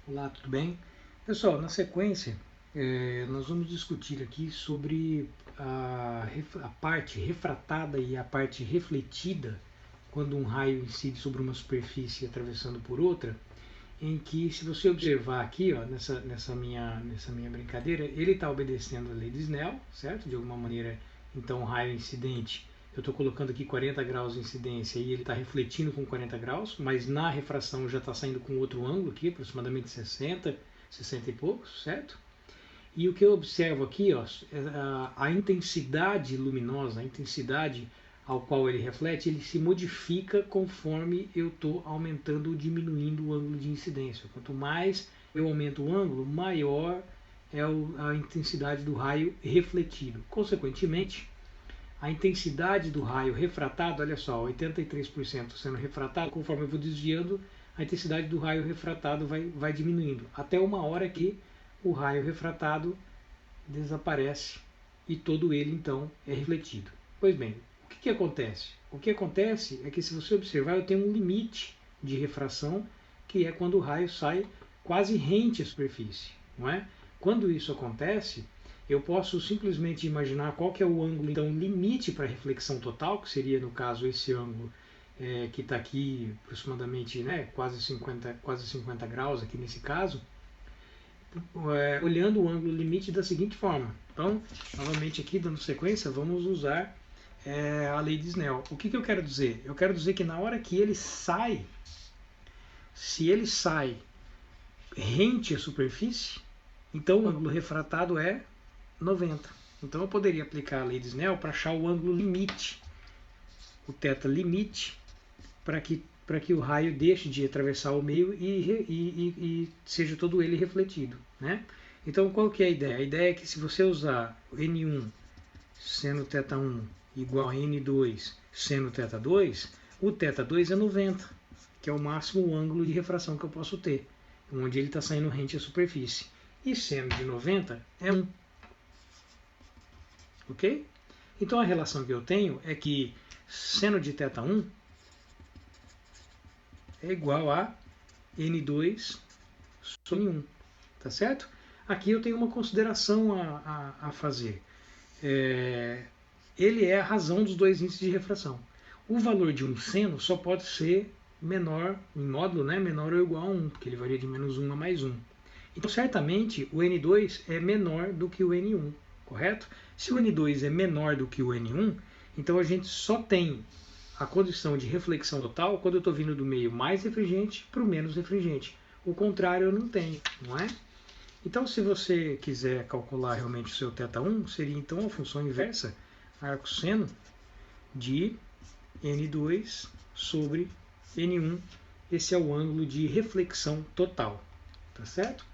Olá, tudo bem? Pessoal, na sequência, nós vamos discutir aqui sobre a parte refratada e a parte refletida quando um raio incide sobre uma superfície atravessando por outra, em que, se você observar aqui, ó, nessa minha brincadeira, ele está obedecendo a lei de Snell, certo? De alguma maneira, então, o raio incidente, eu estou colocando aqui 40 graus de incidência e ele está refletindo com 40 graus, mas na refração já está saindo com outro ângulo aqui, aproximadamente 60, 60 e poucos, certo? E o que eu observo aqui, ó, a intensidade luminosa, a intensidade ao qual ele reflete, ele se modifica conforme eu estou aumentando ou diminuindo o ângulo de incidência. Quanto mais eu aumento o ângulo, maior é a intensidade do raio refletido. Consequentemente, a intensidade do raio refratado, olha só, 83% sendo refratado, conforme eu vou desviando, a intensidade do raio refratado vai diminuindo, até uma hora que o raio refratado desaparece e todo ele então é refletido. Pois bem, o que acontece? O que acontece é que, se você observar, eu tenho um limite de refração, que é quando o raio sai quase rente à superfície, não é? Quando isso acontece, eu posso simplesmente imaginar qual que é o ângulo então limite para a reflexão total, que seria, no caso, esse ângulo que está aqui aproximadamente, né, quase 50 graus aqui nesse caso, olhando o ângulo limite da seguinte forma. Então, novamente aqui, dando sequência, vamos usar a lei de Snell. O que eu quero dizer? Eu quero dizer que na hora que ele sai, se ele sai rente à superfície, então o ângulo refratado é 90. Então eu poderia aplicar a lei de Snell para achar o ângulo limite, o θ limite, para que o raio deixe de atravessar o meio e seja todo ele refletido, né? Então, qual que é a ideia? A ideia é que, se você usar o N1 seno θ1 igual a N2 seno θ2, o θ2 é 90, que é o máximo ângulo de refração que eu posso ter, onde ele está saindo rente à superfície. E seno de 90 é 1. Ok? Então, a relação que eu tenho é que seno de θ1 é igual a N2 sobre N1, tá certo? Aqui eu tenho uma consideração a fazer. Ele é a razão dos dois índices de refração. O valor de um seno só pode ser menor, em módulo, né, menor ou igual a 1, porque ele varia de menos 1 a mais 1. Então, certamente, o N2 é menor do que o N1, correto? Se o N2 é menor do que o N1, então a gente só tem a condição de reflexão total quando eu estou vindo do meio mais refringente para o menos refringente. O contrário eu não tenho, não é? Então, se você quiser calcular realmente o seu θ1, seria então a função inversa, arco seno de N2 sobre N1. Esse é o ângulo de reflexão total, tá certo?